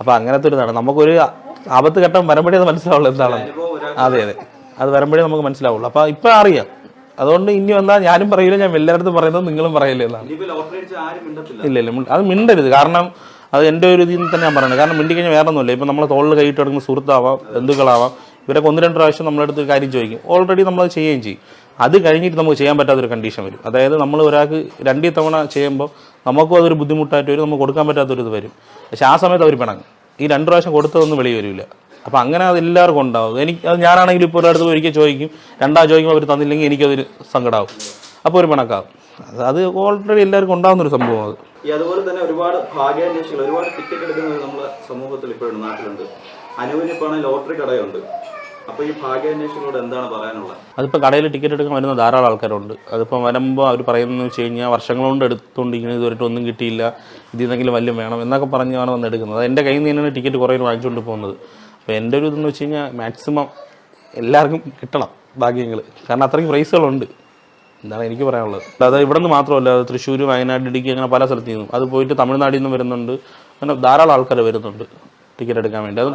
അപ്പോൾ അങ്ങനത്തെ ഒരു ഇതാണ്. നമുക്കൊരു ആപത്ത് ഘട്ടം വരുമ്പോഴേ അത് മനസ്സിലാവുള്ളൂ എന്താണ്. അതെ അതെ, അത് വരുമ്പോഴേ നമുക്ക് മനസ്സിലാവുള്ളൂ. അപ്പോൾ ഇപ്പം അറിയാം. അതുകൊണ്ട് ഇനി വന്നാൽ ഞാനും പറയില്ല, ഞാൻ എല്ലായിടത്തും പറയുന്നത് നിങ്ങളും പറയില്ല എന്നാണ്. ഇല്ല ഇല്ല, അത് മിണ്ടരുത്. കാരണം അത് എൻ്റെ ഒരു ഇതിൽ തന്നെ ഞാൻ പറയുന്നത്. കാരണം മിണ്ടി കഴിഞ്ഞാൽ വേറെ ഒന്നുമില്ല. ഇപ്പം നമ്മൾ തോളിൽ കൈയിട്ട് കിടക്കുന്ന സുഹൃത്താവാം, ബന്ധുക്കളാവാം, ഇവരൊക്കെ 1-2 പ്രാവശ്യം നമ്മളടുത്ത് ഒരു കാര്യം ചോദിക്കും. ഓൾറെഡി നമ്മളത് ചെയ്യുകയും ചെയ്യും. അത് കഴിഞ്ഞിട്ട് നമുക്ക് ചെയ്യാൻ പറ്റാത്തൊരു കണ്ടീഷൻ വരും. അതായത് നമ്മൾ ഒരാൾക്ക് 2 തവണ ചെയ്യുമ്പോൾ നമുക്കും അതൊരു ബുദ്ധിമുട്ടായിട്ട് വരും, നമുക്ക് കൊടുക്കാൻ പറ്റാത്തൊരു ഇത് വരും. പക്ഷെ ആ സമയത്ത് അവർ പിണങ്ങും. ഈ 2 പ്രാവശ്യം കൊടുത്തതൊന്നും വെളി വരില്ല. അപ്പോൾ അങ്ങനെ അത് എല്ലാവർക്കും ഉണ്ടാവും. അത് ഞാനാണെങ്കിൽ ഇപ്പോൾ ഒരിടത്ത് ഒരിക്കൽ ചോദിക്കും, 2 ചോദിക്കുമ്പോൾ അവർ തന്നില്ലെങ്കിൽ എനിക്കതൊരു സങ്കടമാവും, അപ്പോൾ ഒരു പിണക്കാവും. അത് ഓൾറെഡി എല്ലാവർക്കും ഉണ്ടാകുന്നൊരു സംഭവം. അത് അതുപോലെ തന്നെ ഒരുപാട് ഭാഗ്യാന്വേഷികൾ, ഒരുപാട് ടിക്കറ്റ് എടുക്കുന്നത് നമ്മുടെ സമൂഹത്തിൽ ഇപ്പോഴുണ്ട്, നാട്ടിലുണ്ട്. അനുവിന് ഇപ്പോൾ ലോട്ടറി കടയുണ്ട്. അപ്പോൾ ഈ ഭാഗ്യാന്വേഷികളോട് എന്താണ് പറയാനുള്ളത്? അതിപ്പോൾ കടയിൽ ടിക്കറ്റ് എടുക്കാൻ വരുന്ന ധാരാളം ആൾക്കാരുണ്ട്. അതിപ്പോൾ വരുമ്പോൾ അവർ പറയുന്നതെന്ന് വെച്ച് കഴിഞ്ഞാൽ വർഷങ്ങൾ കൊണ്ട് എടുത്തുകൊണ്ടിരിക്കുന്നത് ഇതുവരെയിട്ട് ഒന്നും കിട്ടിയില്ല, ഇതിനെങ്കിലും വല്ലതും വേണം എന്നൊക്കെ പറഞ്ഞാണ് വന്ന് എടുക്കുന്നത്. എൻ്റെ കയ്യിൽ നിന്ന് തന്നെയാണ് ടിക്കറ്റ് കുറേ വാങ്ങിച്ചുകൊണ്ട് പോകുന്നത്. അപ്പോൾ എൻ്റെ ഒരു ഇതെന്ന് വെച്ച് കഴിഞ്ഞാൽ മാക്സിമം എല്ലാവർക്കും കിട്ടണം ഭാഗ്യങ്ങൾ. കാരണം അത്രയ്ക്ക് പ്രൈസുകളുണ്ട്. എന്താണ് എനിക്ക് പറയാനുള്ളത്. അത് ഇവിടെ നിന്ന് മാത്രമല്ല, തൃശ്ശൂർ, വയനാട്, ഇടുക്കി, അങ്ങനെ പല സ്ഥലത്തു നിന്നും, അത് പോയിട്ട് തമിഴ്നാട്ടിൽ നിന്നും വരുന്നുണ്ട്. അങ്ങനെ ധാരാളം ആൾക്കാർ വരുന്നുണ്ട് ടിക്കറ്റ് എടുക്കാൻ വേണ്ടി. അത്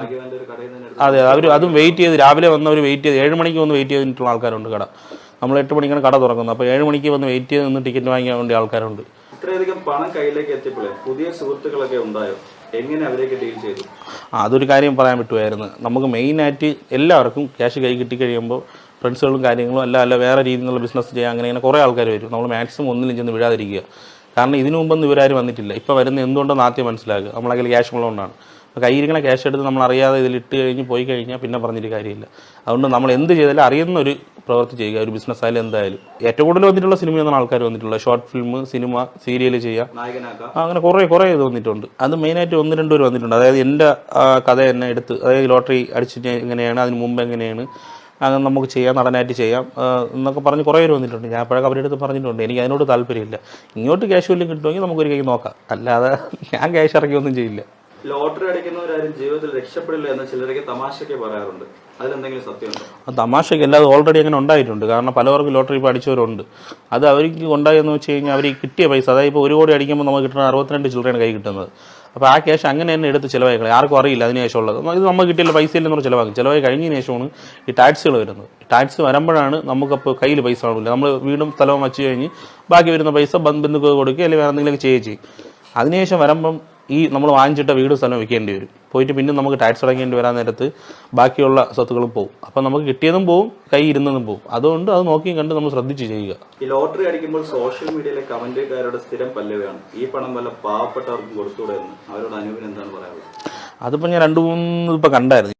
അതെ, അതും വെയിറ്റ് ചെയ്ത്, രാവിലെ വന്നവർ വെയിറ്റ് ചെയ്ത് 7 മണിക്ക് വന്ന് വെയിറ്റ് ചെയ്തിട്ടുള്ള ആൾക്കാരുണ്ട്. കട നമ്മൾ 8 മണിക്കാണ് കട തുറക്കുന്നത്. അപ്പോൾ 7 മണിക്ക് വന്ന് വെയിറ്റ് ചെയ്ത് നിന്ന് ടിക്കറ്റ് വാങ്ങിക്കാൻ വേണ്ടി ആൾക്കാരുണ്ട്. ഇത്രയധികം പണം കയ്യിലേക്ക് എത്തിയപ്പോഴേ പുതിയ സുഹൃത്തുക്കളൊക്കെ ഉണ്ടായോ? എങ്ങനെ അവരൊക്കെ ഡീൽ ചെയ്തു? അതൊരു കാര്യം പറയാൻ പറ്റുമായിരുന്നു. നമുക്ക് മെയിനായിട്ട് എല്ലാവർക്കും ക്യാഷ് കൈ കിട്ടിക്കഴിയുമ്പോൾ ഫ്രണ്ട്സുകളും കാര്യങ്ങളും അല്ല വേറെ രീതിയിലുള്ള ബിസിനസ് ചെയ്യാൻ അങ്ങനെ കുറേ ആൾക്കാർ വരും. നമ്മൾ മാക്സിമം ഒന്നിലും ചെന്ന് വിടാതിരിക്കുക. കാരണം ഇതിനു മുമ്പൊന്നും ഇവരാരും വന്നിട്ടില്ല. ഇപ്പോൾ വരുന്ന എന്തുകൊണ്ടെന്ന് ആദ്യം മനസ്സിലാക്കുക. നമ്മളെ കയ്യിൽ ക്യാഷ് ഉള്ളതുകൊണ്ടാണ്. അപ്പോൾ കയ്യിരിക്കണ ക്യാഷ് എടുത്ത് നമ്മൾ അറിയാതെ ഇതിലിട്ട് കഴിഞ്ഞ് പോയി കഴിഞ്ഞാൽ പിന്നെ പറഞ്ഞിട്ട് കാര്യമില്ല. അതുകൊണ്ട് നമ്മൾ എന്ത് ചെയ്താലും അറിയുന്ന ഒരു പ്രവൃത്തി ചെയ്യുക. ഒരു ബിസിനസ് ആയാലും എന്തായാലും. ഏറ്റവും കൂടുതൽ വന്നിട്ടുള്ള സിനിമയെന്നാണ് ആൾക്കാർ വന്നിട്ടുള്ളത്. ഷോർട്ട് ഫിലിം, സിനിമ, സീരിയൽ ചെയ്യുക, അങ്ങനെ കുറേ ഇത് വന്നിട്ടുണ്ട്. അത് മെയിനായിട്ട് 1-2 പേര് വന്നിട്ടുണ്ട്. അതായത് എൻ്റെ കഥ തന്നെ എടുത്ത്, അതായത് ലോട്ടറി അടിച്ചിട്ട് എങ്ങനെയാണ്, അതിന് മുമ്പ് എങ്ങനെയാണ്, അങ്ങനെ നമുക്ക് ചെയ്യാം, നടനായിട്ട് ചെയ്യാം എന്നൊക്കെ പറഞ്ഞ് കുറേ പേര് വന്നിട്ടുണ്ട്. ഞാൻ അപ്പോഴൊക്കെ അവരുടെ അടുത്ത് പറഞ്ഞിട്ടുണ്ട് എനിക്ക് അതിനോട് താല്പര്യമില്ല. ഇങ്ങോട്ട് ക്യാഷ് വല്ലതും കിട്ടുമെങ്കിൽ നമുക്കൊരു കൈ നോക്കാം, അല്ലാതെ ഞാൻ ക്യാഷ് ഇറക്കിയൊന്നും ചെയ്യില്ല. ലോട്ടറി അടിക്കുന്നവരാരും ജീവിതത്തിൽ രക്ഷപ്പെടില്ല എന്ന് ചിലരൊക്കെ തമാശയ്ക്ക് പറയാറുണ്ട്. അതിലെന്തെങ്കിലും സത്യമുണ്ടോ? തമാശയ്ക്ക് അല്ലാതെ ഓൾറെഡി അങ്ങനെ ഉണ്ടായിട്ടുണ്ട്. കാരണം പലവർക്കും ലോട്ടറി ഇപ്പോൾ അടിച്ചവരുണ്ട്. അത് അവർക്ക് ഉണ്ടായെന്ന് വെച്ച് കഴിഞ്ഞാൽ അവർ കിട്ടിയ പൈസ, അതായത് ഇപ്പോൾ 1 കോടി അടിക്കുമ്പോൾ നമുക്ക് കിട്ടുന്ന 62 ചില്ലറയാണ് കൈ കിട്ടുന്നത്. അപ്പോൾ ആ ക്യാഷ് അങ്ങനെ തന്നെ എടുത്ത് ചിലവായി ആർക്കും അറിയില്ല. അതിന് ശേഷമുള്ളത് ഇത് നമുക്ക് കിട്ടിയില്ല, പൈസ ഇല്ലെന്ന് ചിലവാക്കും. ചിലവായി കഴിഞ്ഞതിന് ശേഷമാണ് ഈ ടാക്സുകൾ വരുന്നത്. ടാക്സ് വരുമ്പോഴാണ് നമുക്കപ്പോൾ കയ്യിൽ പൈസ കാണില്ല. നമ്മൾ വീടും സ്ഥലവും വെച്ച് കഴിഞ്ഞ് ബാക്കി വരുന്ന പൈസ ബന്ധുക്കൾക്ക് കൊടുക്കുക, അല്ലെങ്കിൽ വേറെ എന്തെങ്കിലും ചെയ്യുകയും ചെയ്യും. അതിനുശേഷം വരുമ്പം ഈ നമ്മൾ വാങ്ങിച്ചിട്ട വീടും സ്ഥലം വെക്കേണ്ടി വരും. പോയിട്ട് പിന്നെ നമുക്ക് ടാക്സ് അടയ്ക്കേണ്ടി വരാൻ നേരത്ത് ബാക്കിയുള്ള സ്വത്തുക്കളും പോകും. അപ്പം നമുക്ക് കിട്ടിയതും പോവും, കൈ ഇരുന്നതും പോവും. അതുകൊണ്ട് അത് നോക്കിയും കണ്ട് നമ്മൾ ശ്രദ്ധിച്ച് ചെയ്യുക. ഈ ലോട്ടറി അടിക്കുമ്പോൾ സോഷ്യൽ മീഡിയയിലെ കമന്റുകാരുടെ സ്ഥിരം പല്ലവിയാണ് ഈ പണം വല്ല പാവപ്പെട്ടവർക്ക് കൊടുത്തുകൂടെ എന്ന്. അവരോട് അനുവിന് എന്താണ് പറയാനുള്ളത്? അതിപ്പോൾ ഞാൻ 2-3 ഇപ്പോൾ കണ്ടായിരുന്നു.